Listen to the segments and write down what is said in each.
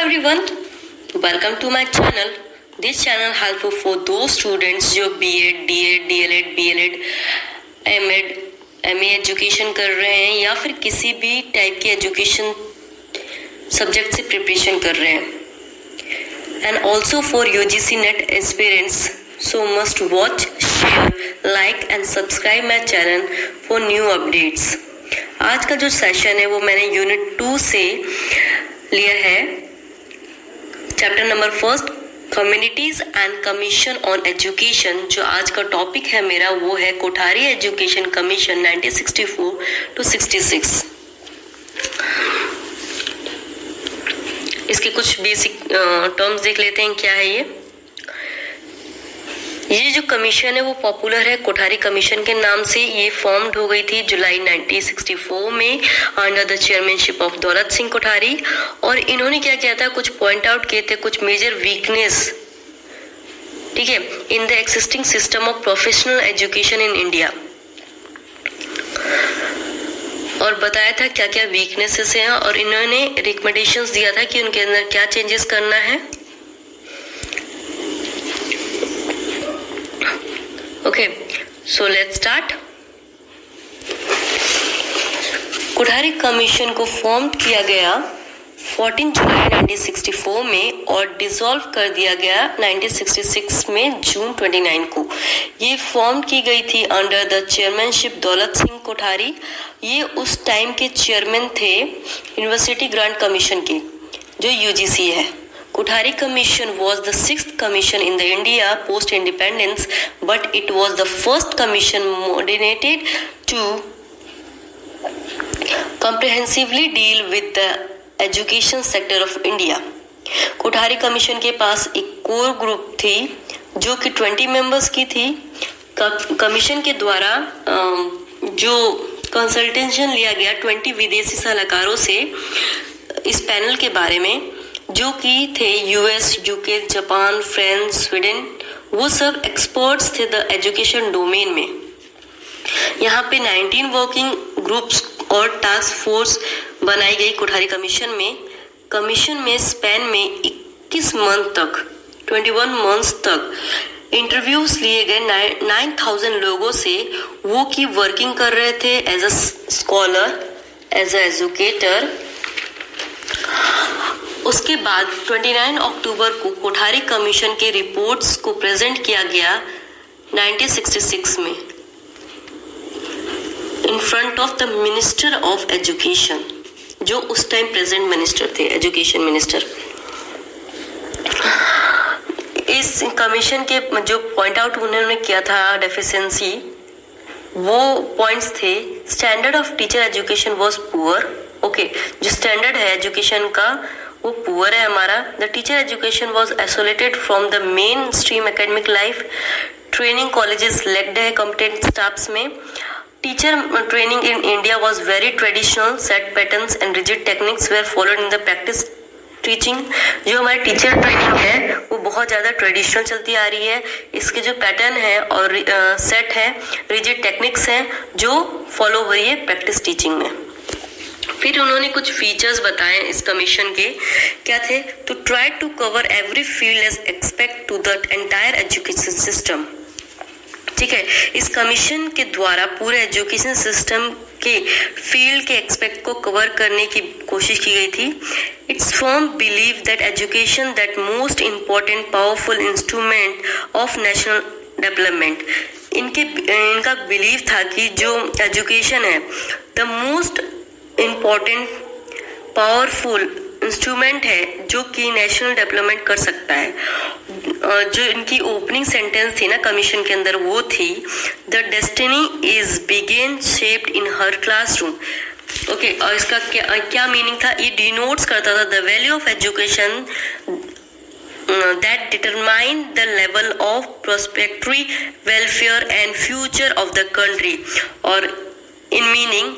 everyone, welcome to my channel. This channel helpful for those students जो B.Ed, D.Ed, D.L.Ed, B.L.Ed, M.Ed, M.A education कर रहे हैं या फिर किसी भी टाइप की एजुकेशन सब्जेक्ट से प्रिपरेशन कर रहे हैं, and also for UGC net aspirants. So must watch, share, like and subscribe my channel for new updates. आज का जो सेशन है वो मैंने यूनिट 2 से लिया है. Chapter number 1 communities and commission on education. जो आज का टॉपिक है मेरा वो है कोठारी एजुकेशन कमीशन 1964 to 66. इसके कुछ बेसिक टर्म्स देख लेते हैं. क्या है ये जो कमीशन है वो पॉपुलर है कोठारी कमीशन के नाम से. ये फॉर्म्ड हो गई थी जुलाई 1964 में under the chairmanship of Daulat Singh Kothari. और इन्होंने क्या किया था, कुछ पॉइंट आउट किए थे कुछ मेजर वीकनेस, ठीक है, in the existing system of professional education in India. और बताया था क्या क्या वीकनेसेस हैं और इन्होंने रिकमेंडेशंस दिया था कि उनके अंदर क्या चेंजेस करना है. Okay, so let's start. Kothari commission को फॉर्म किया गया 14 जुलाई 1964 में और डिसॉल्व कर दिया गया 1966 में जून 29 को. ये फॉर्म की गई थी under the chairmanship Daulat Singh Kothari. ये उस टाइम के चेयरमैन थे यूनिवर्सिटी ग्रांट कमीशन के, जो UGC है. Kothari Commission was the 6th commission in the India post-independence, but it was the first commission moderated to comprehensively deal with the education sector of India. Kothari commission के पास एक core group थी जो कि 20 members की थी. Commission के द्वारा जो कंसल्टेशन लिया गया 20 विदेशी सलाहकारों से इस पैनल के बारे में, जो कि थे US, UK, Japan, France, Sweden. वो सब एक्सपर्ट्स थे द एजुकेशन डोमेन में. यहाँ पे 19 वर्किंग ग्रुप्स और टास्क फोर्स बनाई गई कोठारी कमीशन में. कमीशन में स्पैन में 21 मंथ तक 21 मंथ्स तक इंटरव्यूज लिए गए 9,000 लोगों से. वो की वर्किंग कर रहे थे as a scholar, as a educator. उसके बाद 29 अक्टूबर को कोठारी कमीशन के रिपोर्ट्स को प्रेजेंट किया गया 1966 में in front of the minister of education, जो उस टाइम प्रेजेंट मिनिस्टर थे, एजुकेशन मिनिस्टर. इस कमीशन के जो पॉइंट आउट उन्होंने किया था डेफिशिएंसी, वो पॉइंट्स थे. Standard of teacher education was poor. Okay, जो स्टैंडर्ड है एजुकेशन का वो पुअर है हमारा. The teacher education was isolated from the main stream academic life. Training colleges lacked है कॉम्पिटेंट स्टाफ्स में. Teacher training in India was very traditional. Set patterns and rigid techniques were followed in the practice teaching. जो हमारी teacher training है वो बहुत ज़्यादा traditional चलती आ रही है. इसके जो पैटर्न है और सेट है, रिजिड टेक्निक्स हैं जो फॉलो हो रही है प्रैक्टिस टीचिंग में. फिर उन्होंने कुछ फीचर्स बताए इस कमीशन के. क्या थे, to try to cover every field as aspect to the entire education system. ठीक है, इस कमीशन के द्वारा पूरे एजुकेशन सिस्टम के फील्ड के एक्सपेक्ट को कवर करने की कोशिश की गई थी. It's firm believe that education that most important powerful instrument of national development. इनका बिलीव था कि जो एजुकेशन है the most important powerful instrument है जो कि नेशनल डेवलपमेंट कर सकता है. जो इनकी ओपनिंग सेंटेंस थी ना कमीशन के अंदर, वो थी the destiny is begin shaped in her classroom. Okay, और इसका क्या मीनिंग था, ये डिनोट्स करता था the value of education that determine the level of prospectory welfare and future of the country. और in meaning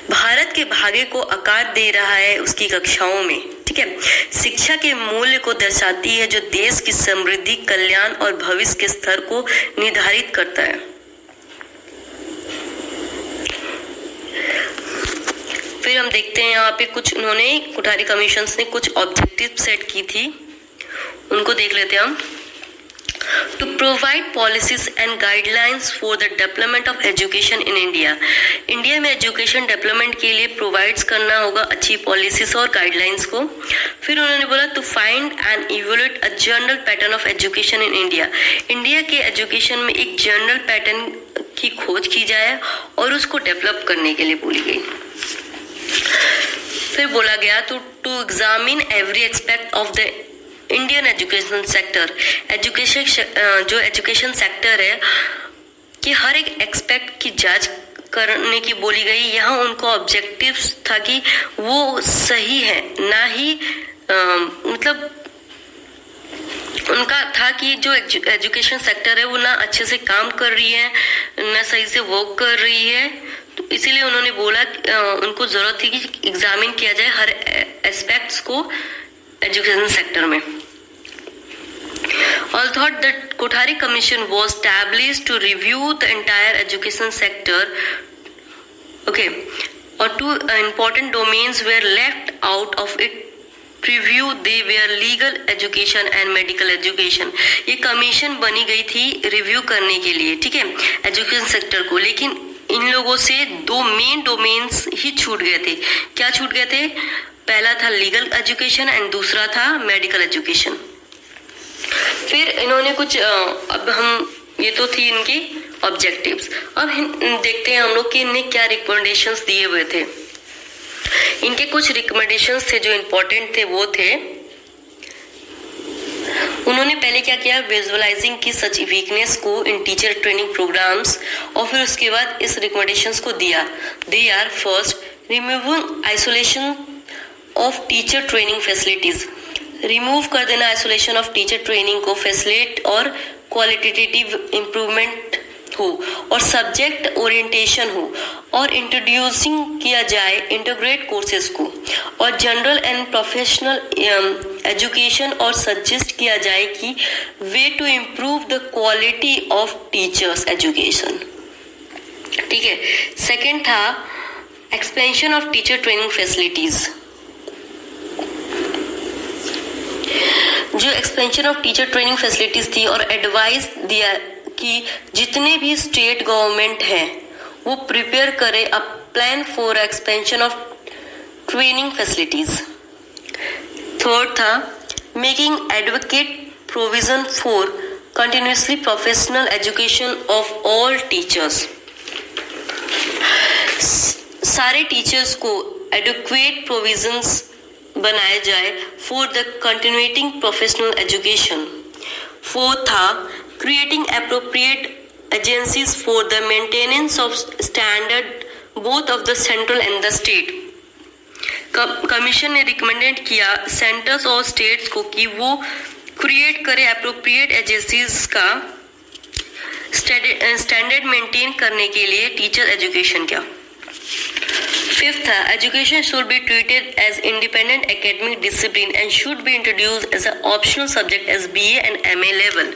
भारत के भाग्य को आकार दे रहा है उसकी कक्षाओं में. ठीक है, शिक्षा के मूल्य को दर्शाती है जो देश की समृद्धि, कल्याण और भविष्य के स्तर को निर्धारित करता है. फिर हम देखते हैं यहाँ पे कुछ उन्होंने कोठारी कमीशंस ने कुछ ऑब्जेक्टिव सेट की थी, उनको देख लेते हैं हम। To provide policies and guidelines for the development of education in India. India में एजुकेशन डेवलपमेंट के लिए प्रोवाइड्स करना होगा अच्छी पॉलिसीज और गाइडलाइंस को। फिर उन्होंने बोला to find and evaluate a general pattern of education in India. India के एजुकेशन में एक जनरल पैटर्न की खोज की जाए और उसको डेवलप करने के लिए बोली गई। फिर बोला गया to examine every aspect of the Indian education sector. जो एजुकेशन सेक्टर है कि हर एक एस्पेक्ट की जांच करने की बोली गई। यहाँ उनको ऑब्जेक्टिव था कि वो सही है, ना ही मतलब उनका था कि जो एजुकेशन सेक्टर है वो ना अच्छे से काम कर रही है, ना सही से वर्क कर रही है। तो इसीलिए उन्होंने बोला उनको जरूरत थी कि एग्जामिन किया जाए हर एस्पेक्ट्स को एजुकेशन सेक्टर में। Although the Kothari Commission was established to review the entire education sector, okay, or two important domains were left out of it review. They were legal education and medical education. ये commission बनी गई थी review करने के लिए, ठीक है, education sector को। लेकिन इन लोगों से दो मेन डोमेन्स ही छूट गए थे। क्या छूट गए थे? पहला था लीगल एजुकेशन एंड दूसरा था मेडिकल एजुकेशन। फिर इन्होंने कुछ अब हम ये तो थी इनकी ऑब्जेक्टिव्स। अब देखते हैं हम लोग कि इन्हें क्या रिकमेंडेशंस दिए हुए थे। इनके कुछ रिकमेंडेशंस थे जो इम्पोर्टेंट थे, वो थे उन्होंने पहले क्या किया, विजुअलाइजिंग की सच वीकनेस को इन टीचर ट्रेनिंग प्रोग्राम्स, और फिर उसके बाद इस रिकमेंडेशंस को दिया। They are first removing isolation of teacher training facilities. Remove कर देना आइसोलेशन ऑफ टीचर ट्रेनिंग को, फैसिलिट और क्वालिटेटिव इम्प्रूवमेंट हो और सब्जेक्ट ओरिएंटेशन हो, और इंट्रोड्यूसिंग किया जाए इंटीग्रेट कोर्सेज को और जनरल एंड प्रोफेशनल एजुकेशन, और सजेस्ट किया जाए कि ways to improve the quality of teachers education. ठीक है। सेकेंड था expansion of teacher training facilities. जो expansion of teacher training facilities थी और एडवाइस दिया कि जितने भी स्टेट गवर्नमेंट है वो प्रिपेयर करे a plan for expansion of training facilities. Third था making advocate provision for continuously professional education of all teachers. सारे टीचर्स को एडवोकेट प्रोविजंस बनाया जाए for the continuing professional education. Fourth था creating appropriate agencies for the maintenance of standard both of the central and the state. Commission ने recommended किया centres और states को कि वो क्रिएट करे एप्रोप्रिएट एजेंसीज का स्टैंडर्ड मेंटेन करने के लिए टीचर एजुकेशन का। Fifth, education should be treated as independent academic discipline and should be introduced as an optional subject as BA and MA level.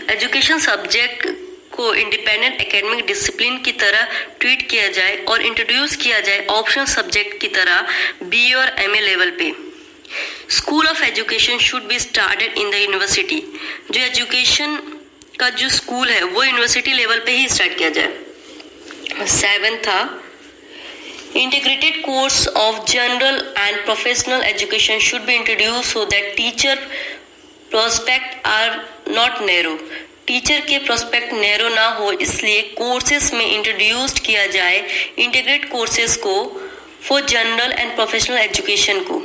Education subject को independent academic discipline की तरह treat किया जाए और इंट्रोड्यूस किया जाए optional subject की तरह BA और MA लेवल पे। School of education should be started in the university. जो एजुकेशन का जो स्कूल है वो यूनिवर्सिटी लेवल पे ही स्टार्ट किया जाए। सेवन था integrated course of general and professional education should be introduced so that teacher prospect are not narrow. Teacher के प्रोस्पेक्ट नैरो ना हो इसलिए कोर्सेज में इंट्रोड्यूस्ड किया जाए इंटीग्रेट कोर्सेज को for general and professional education को।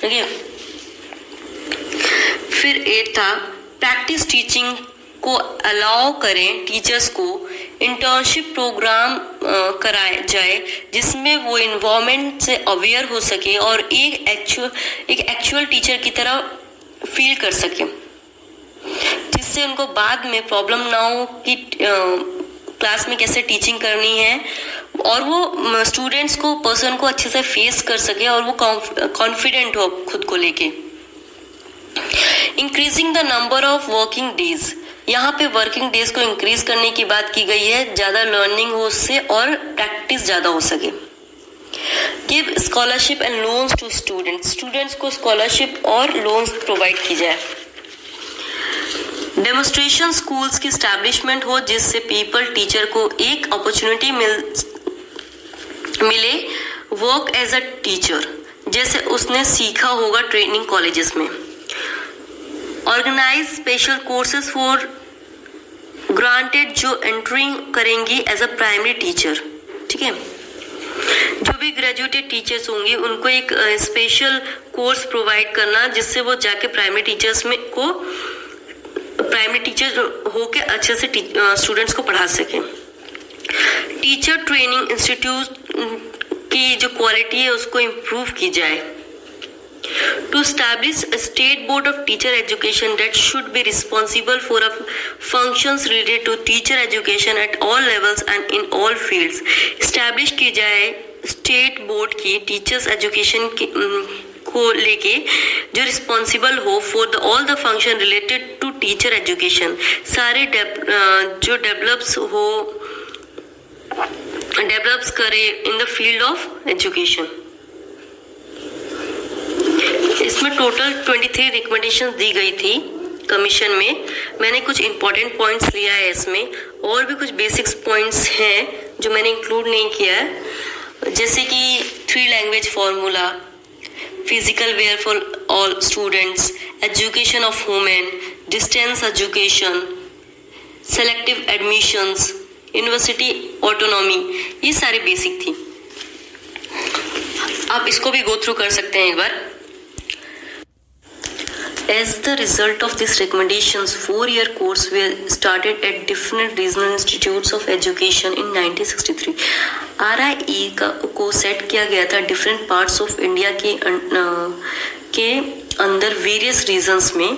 ओके। फिर 8 था प्रैक्टिस टीचिंग को अलाउ करें टीचर्स को इंटर्नशिप प्रोग्राम कराया जाए जिसमें वो इन्वायरमेंट से अवेयर हो सके और एक एक्चुअल टीचर की तरह फील कर सके, जिससे उनको बाद में प्रॉब्लम ना हो कि क्लास में कैसे टीचिंग करनी है, और वो स्टूडेंट्स को पर्सन को अच्छे से फेस कर सके और वो कॉन्फिडेंट हो खुद को लेके। Increasing the number of working days. यहाँ पे वर्किंग डेज को इंक्रीज करने की बात की गई है, ज़्यादा लर्निंग हो उससे और प्रैक्टिस ज़्यादा हो सके। Give scholarship and loans to students, students को स्कॉलरशिप और लोन्स प्रोवाइड की जाए। डेमोस्ट्रेशन स्कूल्स की स्टैब्लिशमेंट हो जिससे पीपल टीचर को एक अपॉर्चुनिटी मिले वर्क एज अ टीचर, जैसे उसने सीखा होगा ट्रेनिंग कॉलेजेस में। Organise special courses for granted जो एंटरिंग करेंगी एज अ प्राइमरी टीचर, ठीक है। जो भी ग्रेजुएटेड टीचर्स होंगे उनको एक स्पेशल कोर्स प्रोवाइड करना जिससे वो जाके प्राइमरी टीचर्स में को प्राइमरी टीचर होके अच्छे से स्टूडेंट्स को पढ़ा सके। टीचर ट्रेनिंग इंस्टीट्यूट की जो क्वालिटी है उसको इम्प्रूव की जाए। To establish a state board of teacher education that should be responsible for functions related to teacher education at all levels and in all fields. Establish की जाए state board की teachers education को लेके जो responsible हो for all the function related to teacher education, सारे जो develops करे in the field of education. इसमें टोटल 23 रिकमेंडेशंस दी गई थी कमीशन में। मैंने कुछ इंपॉर्टेंट पॉइंट्स लिया है इसमें, और भी कुछ बेसिक्स पॉइंट्स हैं जो मैंने इंक्लूड नहीं किया है, जैसे कि 3 लैंग्वेज फार्मूला, फिजिकल वेयर for all students, education of women, distance education, selective admissions, university autonomy, ये सारी बेसिक थी। आप इसको भी गो थ्रू कर सकते हैं एक बार। As the result of these recommendations, 4-year course were started at different regional institutes of education in 1963. RIE को सेट किया गया था डिफरेंट पार्ट्स ऑफ इंडिया के अंदर वेरियस रीजन्स में।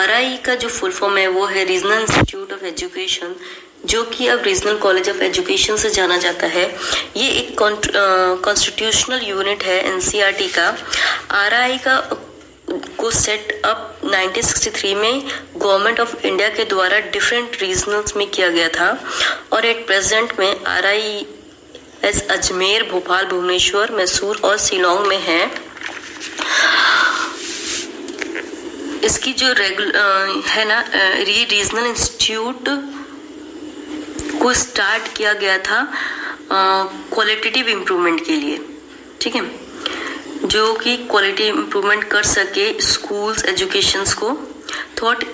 RIE का जो फुल फॉर्म है वो है रीजनल इंस्टीट्यूट ऑफ एजुकेशन, जो कि अब रीजनल कॉलेज ऑफ एजुकेशन से जाना जाता है। ये एक कॉन्स्टिट्यूशनल यूनिट है NCERT का। RIE को सेट अप 1963 में गवर्नमेंट ऑफ इंडिया के द्वारा डिफरेंट रीजनल्स में किया गया था, और एट प्रेजेंट में RIE अजमेर, भोपाल, भुवनेश्वर, मैसूर और शिलोंग में है। इसकी जो है ना, ये रीजनल इंस्टीट्यूट को स्टार्ट किया गया था क्वालिटेटिव इम्प्रूवमेंट के लिए, ठीक है, जो कि क्वालिटी इम्प्रूवमेंट कर सके स्कूल्स एजुकेशंस को, थॉट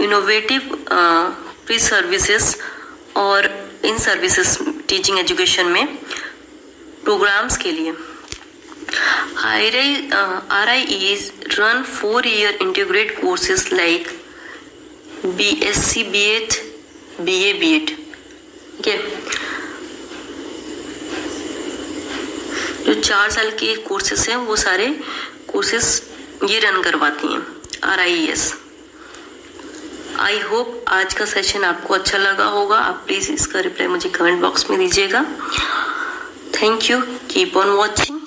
इनोवेटिव प्री सर्विसेज और इन सर्विसेज टीचिंग एजुकेशन में प्रोग्राम्स के लिए। RIE run 4-year integrated courses like BSc, B.Ed, BA, B.Ed, okay? जो 4 साल के कोर्सेस हैं वो सारे कोर्सेस ये रन करवाती हैं RIES। आई होप आज का सेशन आपको अच्छा लगा होगा। आप प्लीज़ इसका रिप्लाई मुझे कमेंट बॉक्स में दीजिएगा। Thank you, keep on watching.